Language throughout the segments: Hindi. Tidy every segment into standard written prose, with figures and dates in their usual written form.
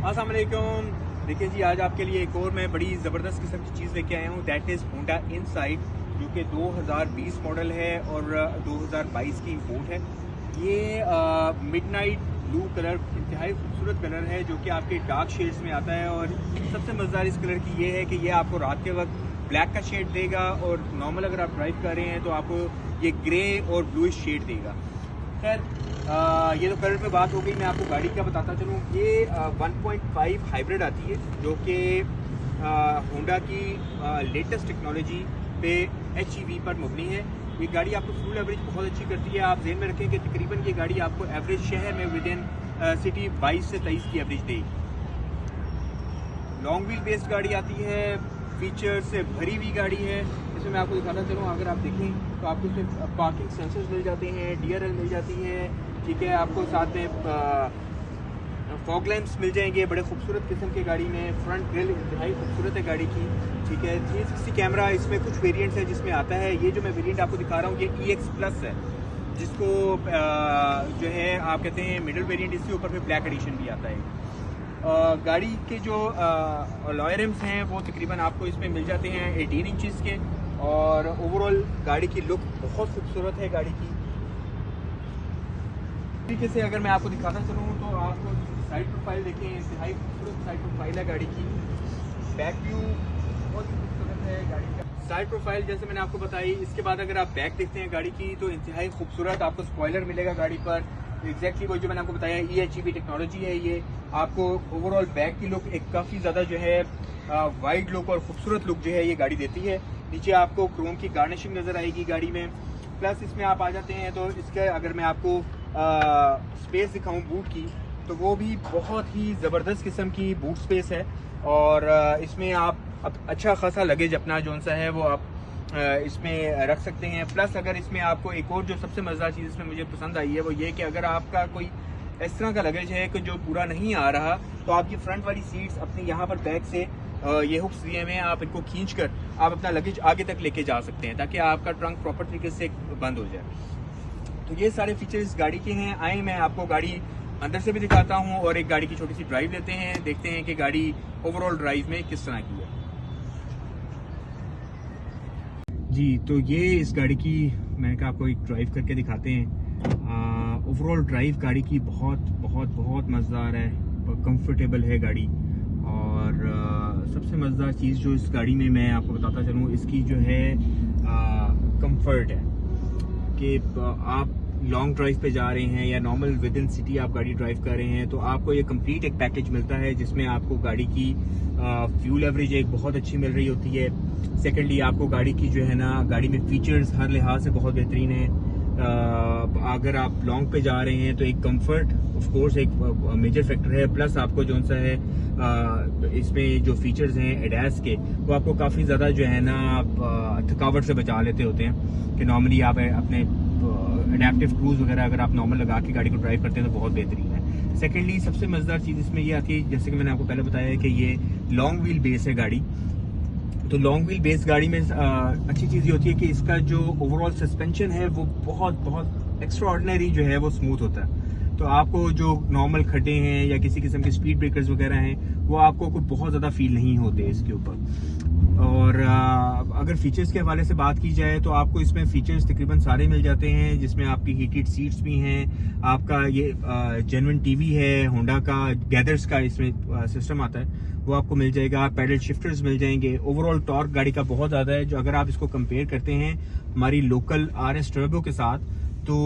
अस्सलाम वालेकुम। देखिए जी, आज आपके लिए एक और मैं बड़ी ज़बरदस्त किस्म की चीज़ लेके आया हूँ। दैट इज़ होंडा इनसाइट, जो कि 2020 मॉडल है और 2022 की इंपोर्ट है। ये मिडनाइट ब्लू कलर इंतहाई खूबसूरत कलर है, जो कि आपके डार्क शेड्स में आता है। और सबसे मज़ेदार इस कलर की ये है कि ये आपको रात के वक्त ब्लैक का शेड देगा, और नॉर्मल अगर आप ड्राइव कर रहे हैं तो आपको ये ग्रे और ब्लूइश शेड देगा। खैर, ये तो कलर पे बात हो गई। मैं आपको गाड़ी का बताता चलूँ। ये 1.5 हाइब्रिड आती है, जो कि होंडा की लेटेस्ट टेक्नोलॉजी पे HEV पर मबनी है। ये गाड़ी आपको फ्यूल एवरेज बहुत अच्छी करती है। आप ध्यान में रखें कि तकरीबन ये गाड़ी आपको एवरेज शहर में विद इन सिटी 22 से 23 की एवरेज देगी। लॉन्ग व्हील बेस्ड गाड़ी आती है, फीचर से भरी हुई गाड़ी है। इसमें मैं आपको दिखाना चलूँ, अगर आप देखें तो आपको इसमें पार्किंग सेंसर्स मिल जाते हैं, DRL मिल जाती है, ठीक है। आपको साथ में फॉग लैंप्स मिल जाएंगे बड़े खूबसूरत किस्म की गाड़ी में। फ्रंट ग्रिल इंतहाई खूबसूरत है गाड़ी की, ठीक है। 360 कैमरा इसमें कुछ वेरिएंट्स है जिसमें आता है। ये जो मैं वेरिएंट आपको दिखा रहा हूँ ये EX प्लस है, जिसको जो है आप कहते हैं मिडिल वेरिएंट। इसके ऊपर फिर ब्लैक एडिशन भी आता है। गाड़ी के जो अलॉय रिम्स हैं वो तकरीबन आपको इसमें मिल जाते हैं 18 इंचज़ के। और ओवरऑल गाड़ी की लुक बहुत खूबसूरत है गाड़ी की। तरीके से अगर मैं आपको दिखाना चलूँ तो आपको साइड प्रोफाइल देखें, इंतहाई खूबसूरत साइड प्रोफाइल है गाड़ी की। बैक व्यू बहुत खूबसूरत है गाड़ी का। साइड प्रोफाइल जैसे मैंने आपको बताई। इसके बाद अगर आप बैक देखते हैं गाड़ी की तो इंतहाई खूबसूरत आपको स्पॉइलर मिलेगा गाड़ी पर। एग्जैक्टली वो जो मैंने आपको बताया HEV टेक्नोलॉजी है। ये आपको ओवरऑल बैक की लुक एक काफ़ी ज़्यादा जो है वाइड लुक और खूबसूरत लुक जो है ये गाड़ी देती है। नीचे आपको क्रोम की गार्निशिंग नज़र आएगी गाड़ी में। प्लस इसमें आप आ जाते हैं तो इसके अगर मैं आपको स्पेस दिखाऊं बूट की, तो वो भी बहुत ही ज़बरदस्त किस्म की बूट स्पेस है। और इसमें आप अच्छा खासा लगेज अपना जो सा है वो आप इसमें रख सकते हैं। प्लस अगर इसमें आपको एक और जो सबसे मज़ेदार चीज़ इसमें मुझे पसंद आई है वो ये कि अगर आपका कोई इस तरह का लगेज है कि जो पूरा नहीं आ रहा, तो आप ये फ्रंट वाली सीट्स अपने यहाँ पर बैक से ये हुक्स दिए हुए हैं, आप इनको खींच कर आप अपना लगेज आगे तक लेके जा सकते हैं, ताकि आपका ट्रंक प्रॉपर तरीके से बंद हो जाए। तो ये सारे फीचर्स गाड़ी के हैं। आए मैं आपको गाड़ी अंदर से भी दिखाता हूँ और एक गाड़ी की छोटी सी ड्राइव लेते हैं, देखते हैं कि गाड़ी ओवरऑल ड्राइव में किस तरह की है। जी, तो ये इस गाड़ी की मैंने कहा आपको एक ड्राइव करके दिखाते हैं। ओवरऑल ड्राइव गाड़ी की बहुत बहुत बहुत मज़ेदार है, कंफर्टेबल है गाड़ी। और सबसे मज़ेदार चीज़ जो इस गाड़ी में मैं आपको बताता चलूँ, इसकी जो है कंफर्ट है कि आप लॉन्ग ड्राइव पे जा रहे हैं या नॉर्मल विद इन सिटी आप गाड़ी ड्राइव कर रहे हैं, तो आपको ये कंप्लीट एक पैकेज मिलता है जिसमें आपको गाड़ी की फ्यूल एवरेज एक बहुत अच्छी मिल रही होती है। सेकेंडली आपको गाड़ी की जो है ना, गाड़ी में फीचर्स हर लिहाज से बहुत बेहतरीन है। अगर आप लॉन्ग पे जा रहे हैं तो एक कंफर्ट ऑफ कोर्स एक मेजर फैक्टर है। प्लस आपको जो सा है इसमें जो फीचर्स हैं एडैस के, वो आपको काफ़ी ज़्यादा जो है ना थकावट से बचा लेते होते हैं कि नॉर्मली आप अपने एडेप्टिव क्रूज वगैरह अगर आप नॉर्मल लगा के गाड़ी को ड्राइव करते हैं तो बहुत बेहतरीन है। सेकेंडली सबसे मज़ेदार चीज़ इसमें ये आती है, जैसे कि मैंने आपको पहले बताया है कि ये लॉन्ग व्हील बेस है गाड़ी। तो लॉन्ग व्हील बेस गाड़ी में अच्छी चीज़ ये होती है कि इसका जो ओवरऑल सस्पेंशन है वो बहुत बहुत एक्स्ट्राऑर्डिनरी जो है वो स्मूथ होता है। तो आपको जो नॉर्मल खड्डे हैं या किसी किस्म के स्पीड ब्रेकर्स वगैरह हैं वो आपको कोई बहुत ज़्यादा फील नहीं होते इसके ऊपर। और अगर फीचर्स के हवाले से बात की जाए तो आपको इसमें फीचर्स तकरीबन सारे मिल जाते हैं, जिसमें आपकी हीटेड सीट्स भी हैं, आपका ये जेन्युइन टीवी है, होंडा का गैदर्स का इसमें सिस्टम आता है वो आपको मिल जाएगा। पैडल शिफ्टर्स मिल जाएंगे। ओवरऑल टॉर्क गाड़ी का बहुत ज़्यादा है, जो अगर आप इसको कंपेयर करते हैं हमारी लोकल RS टर्बो के साथ, तो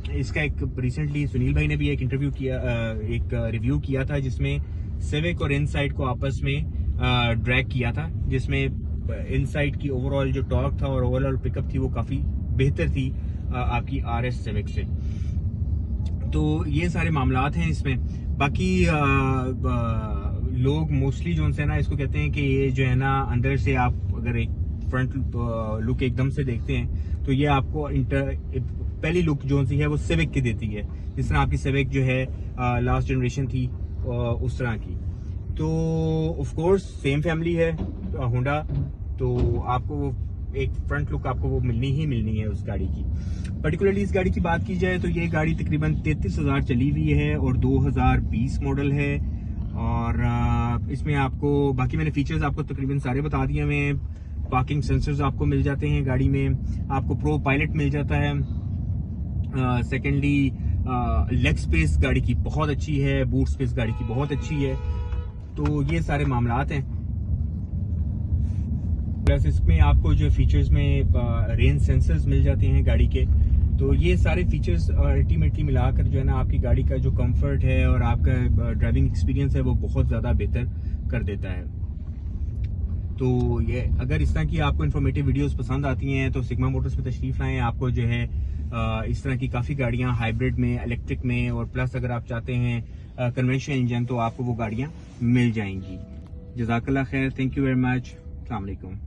इसका एक रिसेंटली सुनील भाई ने भी एक इंटरव्यू किया, एक रिव्यू किया था जिसमें सिविक और इनसाइट को आपस में ड्रैग किया था, जिसमें इनसाइट की ओवरऑल जो टॉर्क था और ओवरऑल पिकअप थी वो काफ़ी बेहतर थी आपकी RS सिविक से। तो ये सारे मामलात हैं इसमें। बाकी लोग मोस्टली जो है ना इसको कहते हैं कि ये जो है ना अंदर से आप अगर एक फ्रंट लुक एकदम से देखते हैं तो ये आपको पहली लुक जो सी है वो सिविक की देती है, जिस तरह आपकी सिविक जो है लास्ट जनरेशन थी उस तरह की। तो ऑफ कोर्स सेम फैमिली है होंडा, तो आपको एक फ्रंट लुक आपको वो मिलनी ही मिलनी है उस गाड़ी की। पर्टिकुलरली इस गाड़ी की बात की जाए तो ये गाड़ी तकरीबन 33,000 चली हुई है और 2020 मॉडल है। और इसमें आपको बाकी मैंने फीचर्स आपको तकरीबन सारे बता दिए हुए। पार्किंग सेंसर्स आपको मिल जाते हैं गाड़ी में, आपको प्रो पायलट मिल जाता है। सेकेंडली लेग स्पेस गाड़ी की बहुत अच्छी है, बूट स्पेस गाड़ी की बहुत अच्छी है। तो ये सारे मामलात हैं। प्लस इसमें आपको जो फीचर्स में रेन सेंसर्स मिल जाते हैं गाड़ी के। तो ये सारे फीचर्स अल्टीमेटली मिलाकर जो है ना आपकी गाड़ी का जो कंफर्ट है और आपका ड्राइविंग एक्सपीरियंस है वो बहुत ज़्यादा बेहतर कर देता है। तो ये अगर इस तरह की आपको इन्फॉर्मेटिव वीडियोस पसंद आती हैं तो सिग्मा मोटर्स पे तशरीफ लाएं। आपको जो है इस तरह की काफ़ी गाड़ियां हाइब्रिड में, इलेक्ट्रिक में और प्लस अगर आप चाहते हैं कन्वेंशनल इंजन तो आपको वो गाड़ियां मिल जाएंगी। जज़ाकल्लाह खैर, थैंक यू वेरी मच, अस्सलाम वालेकुम।